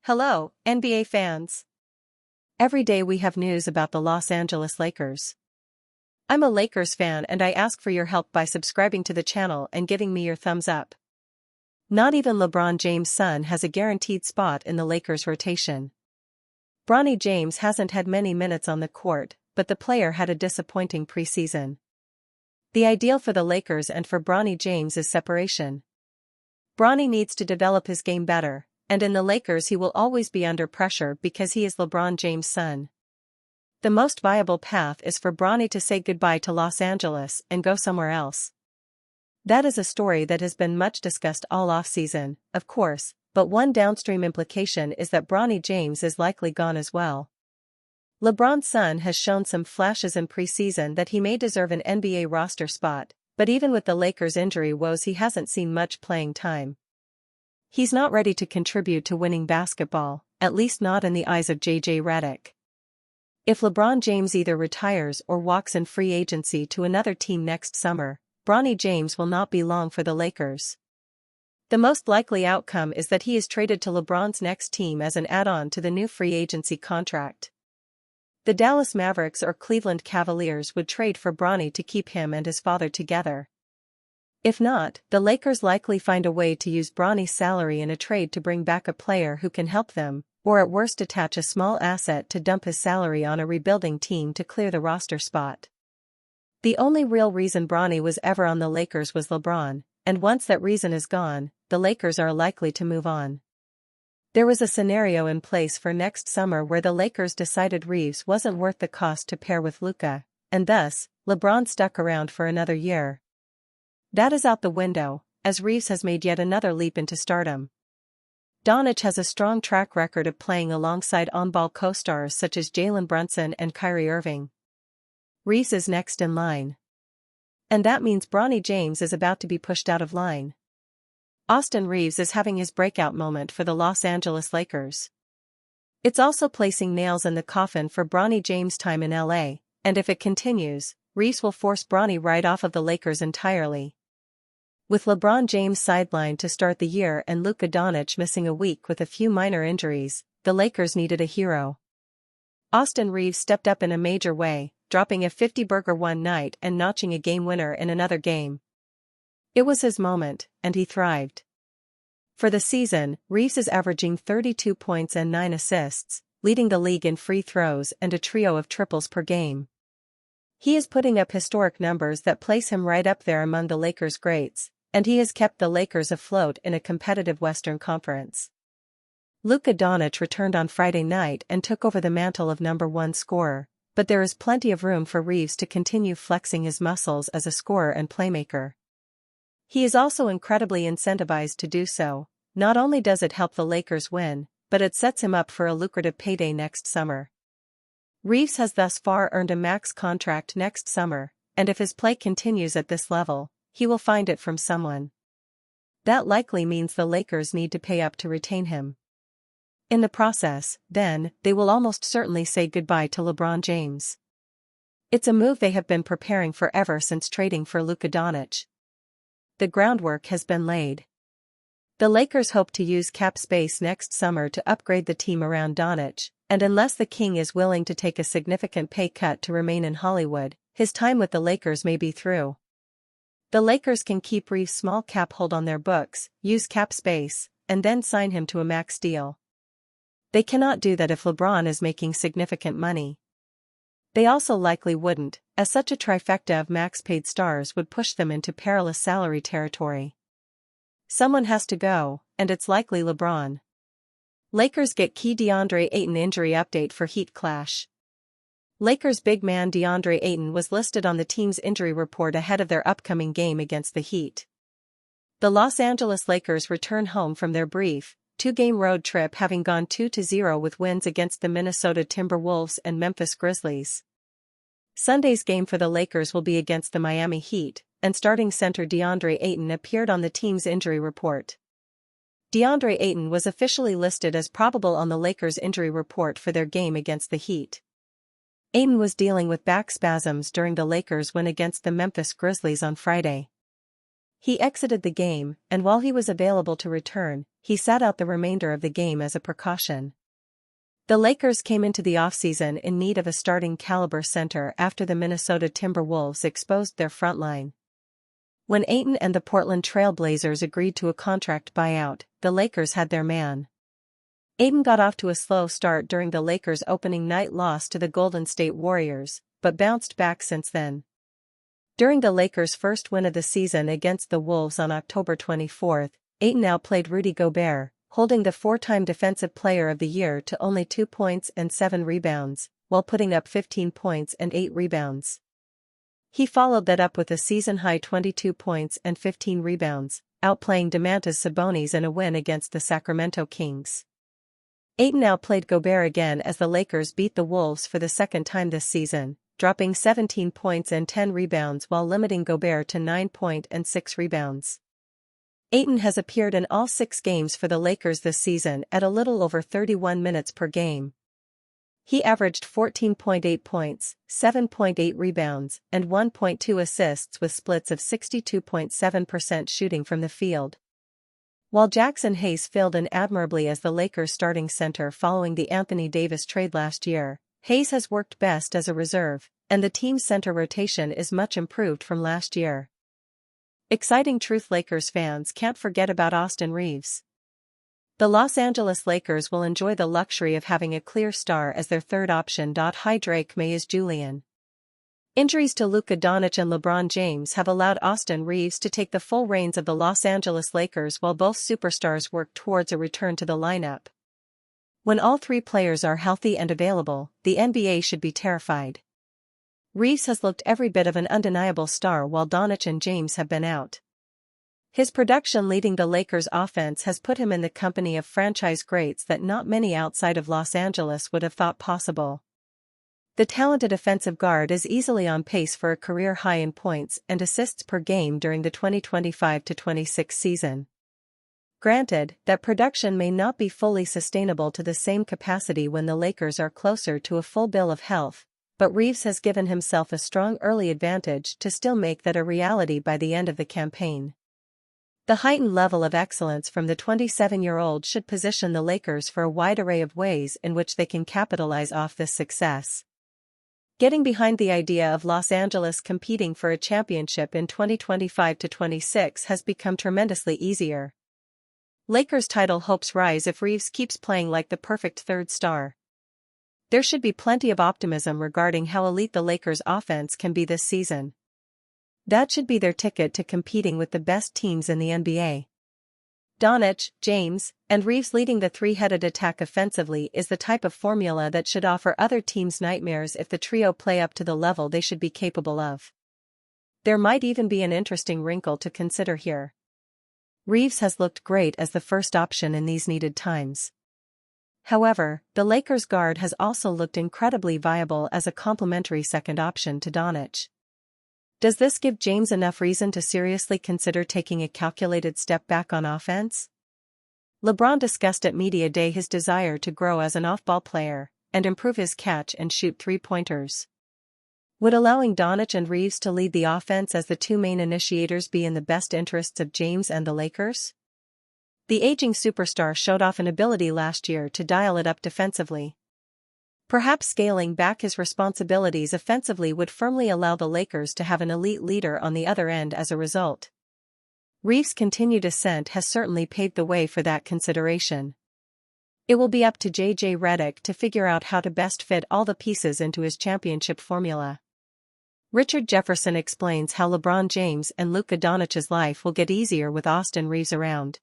Hello, NBA fans. Every day we have news about the Los Angeles Lakers. I'm a Lakers fan and I ask for your help by subscribing to the channel and giving me your thumbs up. Not even LeBron James' son has a guaranteed spot in the Lakers rotation. Bronny James hasn't had many minutes on the court, but the player had a disappointing preseason. The ideal for the Lakers and for Bronny James is separation. Bronny needs to develop his game better, and in the Lakers he will always be under pressure because he is LeBron James' son. The most viable path is for Bronny to say goodbye to Los Angeles and go somewhere else. That is a story that has been much discussed all offseason, of course, but one downstream implication is that Bronny James is likely gone as well. LeBron's son has shown some flashes in preseason that he may deserve an NBA roster spot, but even with the Lakers' injury woes he hasn't seen much playing time. He's not ready to contribute to winning basketball, at least not in the eyes of JJ Redick. If LeBron James either retires or walks in free agency to another team next summer, Bronny James will not be long for the Lakers. The most likely outcome is that he is traded to LeBron's next team as an add-on to the new free agency contract. The Dallas Mavericks or Cleveland Cavaliers would trade for Bronny to keep him and his father together. If not, the Lakers likely find a way to use Bronny's salary in a trade to bring back a player who can help them, or at worst attach a small asset to dump his salary on a rebuilding team to clear the roster spot. The only real reason Bronny was ever on the Lakers was LeBron, and once that reason is gone, the Lakers are likely to move on. There was a scenario in place for next summer where the Lakers decided Reeves wasn't worth the cost to pair with Luka, and thus, LeBron stuck around for another year. That is out the window, as Reeves has made yet another leap into stardom. Doncic has a strong track record of playing alongside on-ball co-stars such as Jalen Brunson and Kyrie Irving. Reeves is next in line. And that means Bronny James is about to be pushed out of line. Austin Reeves is having his breakout moment for the Los Angeles Lakers. It's also placing nails in the coffin for Bronny James' time in LA, and if it continues, Reeves will force Bronny right off of the Lakers entirely. With LeBron James sidelined to start the year and Luka Doncic missing a week with a few minor injuries, the Lakers needed a hero. Austin Reeves stepped up in a major way, dropping a 50-burger one night and notching a game winner in another game. It was his moment, and he thrived. For the season, Reeves is averaging 32 points and 9 assists, leading the league in free throws and a trio of triples per game. He is putting up historic numbers that place him right up there among the Lakers' greats, and he has kept the Lakers afloat in a competitive Western Conference. Luka Doncic returned on Friday night and took over the mantle of number one scorer, but there is plenty of room for Reeves to continue flexing his muscles as a scorer and playmaker. He is also incredibly incentivized to do so. Not only does it help the Lakers win, but it sets him up for a lucrative payday next summer. Reeves has thus far earned a max contract next summer, and if his play continues at this level, he will find it from someone. That likely means the Lakers need to pay up to retain him. In the process, then, they will almost certainly say goodbye to LeBron James. It's a move they have been preparing for ever since trading for Luka Doncic. The groundwork has been laid. The Lakers hope to use cap space next summer to upgrade the team around Doncic, and unless the King is willing to take a significant pay cut to remain in Hollywood, his time with the Lakers may be through. The Lakers can keep Reeves' small cap hold on their books, use cap space, and then sign him to a max deal. They cannot do that if LeBron is making significant money. They also likely wouldn't, as such a trifecta of max-paid stars would push them into perilous salary territory. Someone has to go, and it's likely LeBron. Lakers get key DeAndre Ayton injury update for Heat clash. Lakers big man DeAndre Ayton was listed on the team's injury report ahead of their upcoming game against the Heat. The Los Angeles Lakers return home from their brief, two-game road trip having gone 2-0 with wins against the Minnesota Timberwolves and Memphis Grizzlies. Sunday's game for the Lakers will be against the Miami Heat, and starting center DeAndre Ayton appeared on the team's injury report. DeAndre Ayton was officially listed as probable on the Lakers' injury report for their game against the Heat. Ayton was dealing with back spasms during the Lakers' win against the Memphis Grizzlies on Friday. He exited the game, and while he was available to return, he sat out the remainder of the game as a precaution. The Lakers came into the offseason in need of a starting-caliber center after the Minnesota Timberwolves exposed their front line. When Ayton and the Portland Trail Blazers agreed to a contract buyout, the Lakers had their man. Ayton got off to a slow start during the Lakers' opening night loss to the Golden State Warriors, but bounced back since then. During the Lakers' first win of the season against the Wolves on October 24, Ayton outplayed Rudy Gobert, holding the four-time Defensive Player of the Year to only 2 points and 7 rebounds, while putting up 15 points and 8 rebounds. He followed that up with a season-high 22 points and 15 rebounds, outplaying Domantas Sabonis in a win against the Sacramento Kings. Ayton outplayed Gobert again as the Lakers beat the Wolves for the second time this season, dropping 17 points and 10 rebounds while limiting Gobert to 9 points and 6 rebounds. Ayton has appeared in all 6 games for the Lakers this season at a little over 31 minutes per game. He averaged 14.8 points, 7.8 rebounds, and 1.2 assists with splits of 62.7% shooting from the field. While Jackson Hayes filled in admirably as the Lakers' starting center following the Anthony Davis trade last year, Hayes has worked best as a reserve, and the team's center rotation is much improved from last year. Exciting truth: Lakers fans can't forget about Austin Reaves. The Los Angeles Lakers will enjoy the luxury of having a clear star as their third option. Hi Drake May is Julian. Injuries to Luka Doncic and LeBron James have allowed Austin Reaves to take the full reins of the Los Angeles Lakers while both superstars work towards a return to the lineup. When all 3 players are healthy and available, the NBA should be terrified. Reaves has looked every bit of an undeniable star while Doncic and James have been out. His production leading the Lakers' offense has put him in the company of franchise greats that not many outside of Los Angeles would have thought possible. The talented offensive guard is easily on pace for a career high in points and assists per game during the 2025-26 season. Granted, that production may not be fully sustainable to the same capacity when the Lakers are closer to a full bill of health, but Reaves has given himself a strong early advantage to still make that a reality by the end of the campaign. The heightened level of excellence from the 27-year-old should position the Lakers for a wide array of ways in which they can capitalize off this success. Getting behind the idea of Los Angeles competing for a championship in 2025-26 has become tremendously easier. Lakers title hopes rise if Reaves keeps playing like the perfect third star. There should be plenty of optimism regarding how elite the Lakers' offense can be this season. That should be their ticket to competing with the best teams in the NBA. Doncic, James, and Reaves leading the three-headed attack offensively is the type of formula that should offer other teams nightmares if the trio play up to the level they should be capable of. There might even be an interesting wrinkle to consider here. Reaves has looked great as the first option in these needed times. However, the Lakers' guard has also looked incredibly viable as a complementary second option to Doncic. Does this give James enough reason to seriously consider taking a calculated step back on offense? LeBron discussed at Media Day his desire to grow as an off-ball player and improve his catch and shoot three-pointers. Would allowing Doncic and Reaves to lead the offense as the 2 main initiators be in the best interests of James and the Lakers? The aging superstar showed off an ability last year to dial it up defensively. Perhaps scaling back his responsibilities offensively would firmly allow the Lakers to have an elite leader on the other end as a result. Reaves' continued ascent has certainly paved the way for that consideration. It will be up to J.J. Redick to figure out how to best fit all the pieces into his championship formula. Richard Jefferson explains how LeBron James and Luka Doncic's life will get easier with Austin Reaves around.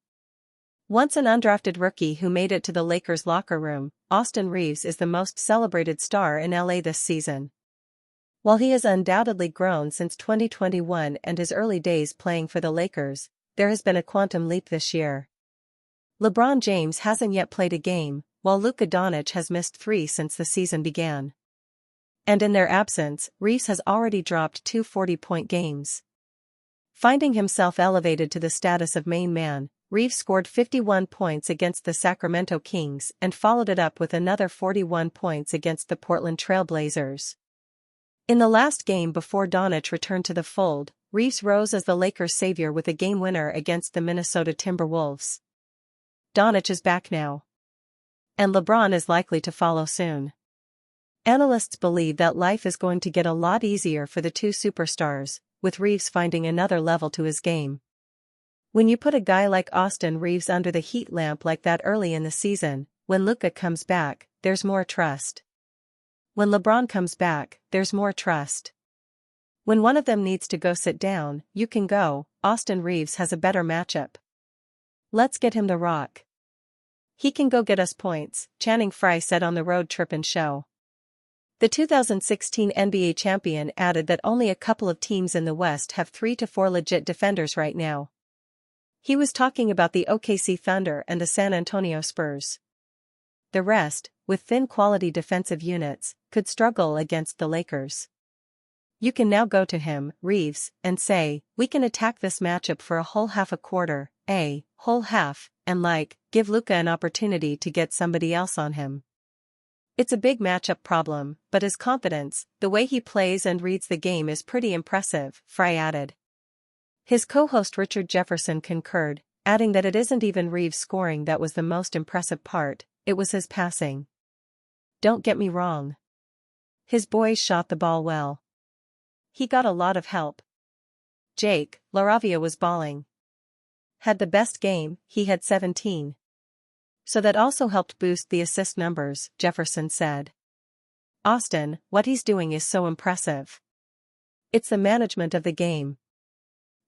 Once an undrafted rookie who made it to the Lakers' locker room, Austin Reaves is the most celebrated star in LA this season. While he has undoubtedly grown since 2021 and his early days playing for the Lakers, there has been a quantum leap this year. LeBron James hasn't yet played a game, while Luka Doncic has missed 3 since the season began. And in their absence, Reaves has already dropped 2 40-point games. Finding himself elevated to the status of main man, Reaves scored 51 points against the Sacramento Kings and followed it up with another 41 points against the Portland Trail Blazers. In the last game before Doncic returned to the fold, Reeves rose as the Lakers' savior with a game winner against the Minnesota Timberwolves. Doncic is back now. And LeBron is likely to follow soon. Analysts believe that life is going to get a lot easier for the two superstars, with Reeves finding another level to his game. When you put a guy like Austin Reeves under the heat lamp like that early in the season, when Luka comes back, there's more trust. When LeBron comes back, there's more trust. When one of them needs to go sit down, you can go. Austin Reeves has a better matchup. Let's get him to rock. He can go get us points, Channing Frye said on the Road Trippin' show. The 2016 NBA champion added that only a couple of teams in the West have 3 to 4 legit defenders right now. He was talking about the OKC Thunder and the San Antonio Spurs. The rest, with thin quality defensive units, could struggle against the Lakers. You can now go to him, Reeves, and say, we can attack this matchup for a whole half a quarter, a whole half, and give Luka an opportunity to get somebody else on him. It's a big matchup problem, but his confidence, the way he plays and reads the game is pretty impressive, Frye added. His co-host Richard Jefferson concurred, adding that it isn't even Reeves' scoring that was the most impressive part, it was his passing. Don't get me wrong. His boys shot the ball well. He got a lot of help. Jake LaRavia was balling. Had the best game, he had 17. So that also helped boost the assist numbers, Jefferson said. Austin, what he's doing is so impressive. It's the management of the game.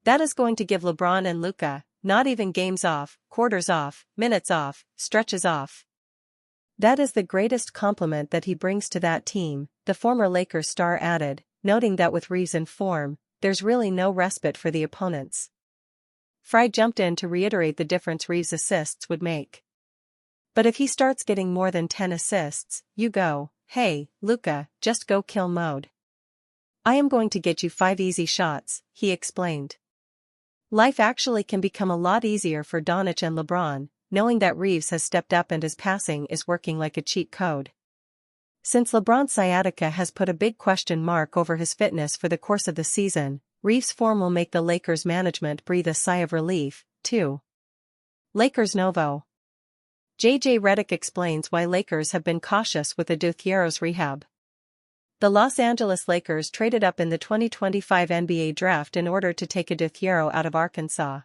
That is going to give LeBron and Luka, not even games off, quarters off, minutes off, stretches off. That is the greatest compliment that he brings to that team, the former Lakers star added, noting that with Reeves in form, there's really no respite for the opponents. Frye jumped in to reiterate the difference Reeves' assists would make. But if he starts getting more than 10 assists, you go, hey, Luka, just go kill mode. I am going to get you 5 easy shots, he explained. Life actually can become a lot easier for Doncic and LeBron, knowing that Reeves has stepped up and his passing is working like a cheat code. Since LeBron's sciatica has put a big question mark over his fitness for the course of the season, Reeves' form will make the Lakers management breathe a sigh of relief, too. Lakers Novo. J.J. Redick explains why Lakers have been cautious with Adebayo's rehab. The Los Angeles Lakers traded up in the 2025 NBA draft in order to take Adebayo out of Arkansas.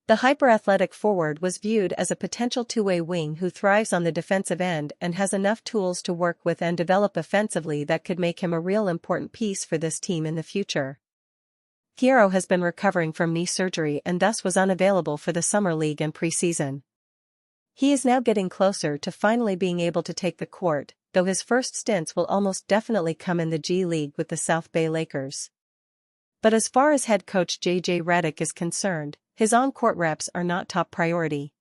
The hyper-athletic forward was viewed as a potential two-way wing who thrives on the defensive end and has enough tools to work with and develop offensively that could make him a real important piece for this team in the future. Adebayo has been recovering from knee surgery and thus was unavailable for the Summer League and preseason. He is now getting closer to finally being able to take the court, though his first stints will almost definitely come in the G League with the South Bay Lakers. But as far as head coach J.J. Redick is concerned, his on-court reps are not top priority.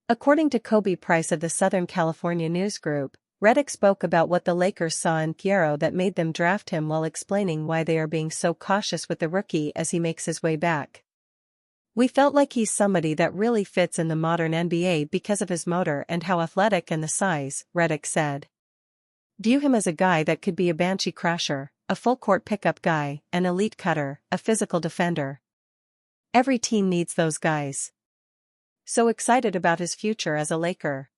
According to Kobe Price of the Southern California News Group, Redick spoke about what the Lakers saw in Adebayo that made them draft him while explaining why they are being so cautious with the rookie as he makes his way back. We felt like he's somebody that really fits in the modern NBA because of his motor and how athletic and the size, Redick said. View him as a guy that could be a banshee crasher, a full-court pickup guy, an elite cutter, a physical defender. Every team needs those guys. So excited about his future as a Laker.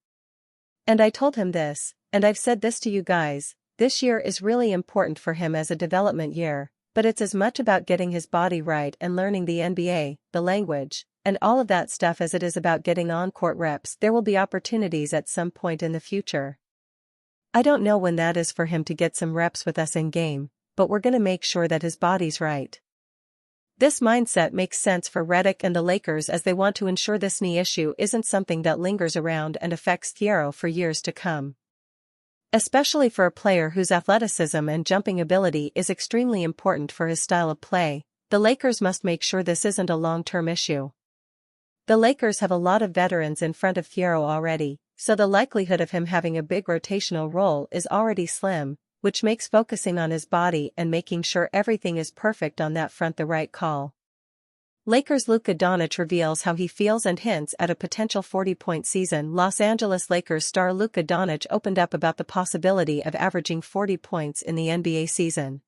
And I told him this, and I've said this to you guys, this year is really important for him as a development year, but it's as much about getting his body right and learning the NBA, the language, and all of that stuff as it is about getting on-court reps. There will be opportunities at some point in the future. I don't know when that is for him to get some reps with us in game, but we're gonna make sure that his body's right. This mindset makes sense for Redick and the Lakers as they want to ensure this knee issue isn't something that lingers around and affects Adebayo for years to come. Especially for a player whose athleticism and jumping ability is extremely important for his style of play, the Lakers must make sure this isn't a long-term issue. The Lakers have a lot of veterans in front of Adebayo already, so the likelihood of him having a big rotational role is already slim, which makes focusing on his body and making sure everything is perfect on that front the right call. Lakers' Luka Doncic reveals how he feels and hints at a potential 40-point season. Los Angeles Lakers star Luka Doncic opened up about the possibility of averaging 40 points in the NBA season.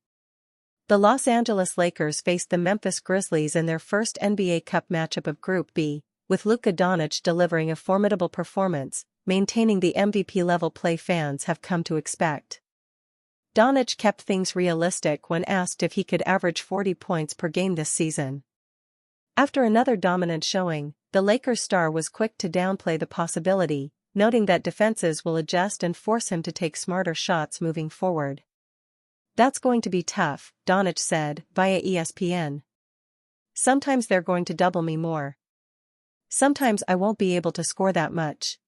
The Los Angeles Lakers faced the Memphis Grizzlies in their first NBA Cup matchup of Group B, with Luka Doncic delivering a formidable performance, maintaining the MVP-level play fans have come to expect. Doncic kept things realistic when asked if he could average 40 points per game this season. After another dominant showing, the Lakers star was quick to downplay the possibility, noting that defenses will adjust and force him to take smarter shots moving forward. "That's going to be tough," Doncic said, via ESPN. "Sometimes they're going to double me more. Sometimes I won't be able to score that much.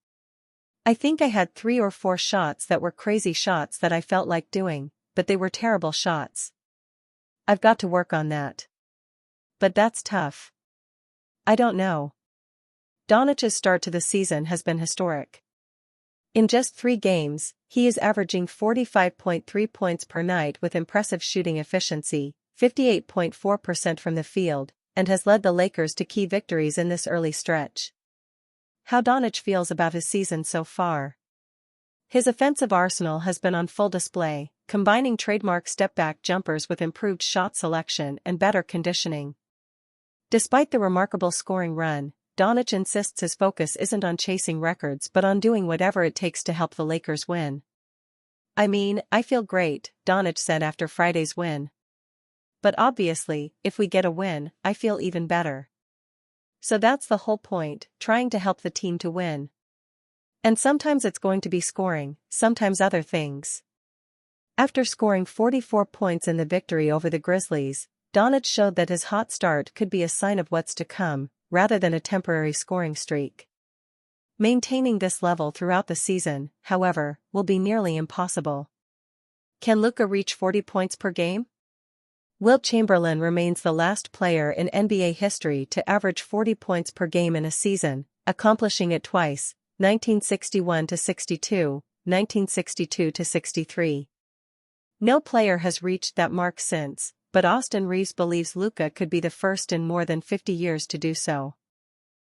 I think I had 3 or 4 shots that were crazy shots that I felt like doing, but they were terrible shots. I've got to work on that. But that's tough. I don't know." Doncic's start to the season has been historic. In just 3 games, he is averaging 45.3 points per night with impressive shooting efficiency, 58.4% from the field, and has led the Lakers to key victories in this early stretch. How Doncic feels about his season so far. His offensive arsenal has been on full display, combining trademark step-back jumpers with improved shot selection and better conditioning. Despite the remarkable scoring run, Doncic insists his focus isn't on chasing records but on doing whatever it takes to help the Lakers win. "I mean, I feel great," Doncic said after Friday's win. "But obviously, if we get a win, I feel even better. So that's the whole point, trying to help the team to win. And sometimes it's going to be scoring, sometimes other things." After scoring 44 points in the victory over the Grizzlies, Doncic showed that his hot start could be a sign of what's to come, rather than a temporary scoring streak. Maintaining this level throughout the season, however, will be nearly impossible. Can Luka reach 40 points per game? Wilt Chamberlain remains the last player in NBA history to average 40 points per game in a season, accomplishing it twice, 1961-62, 1962-63. No player has reached that mark since, but Austin Reeves believes Luka could be the first in more than 50 years to do so.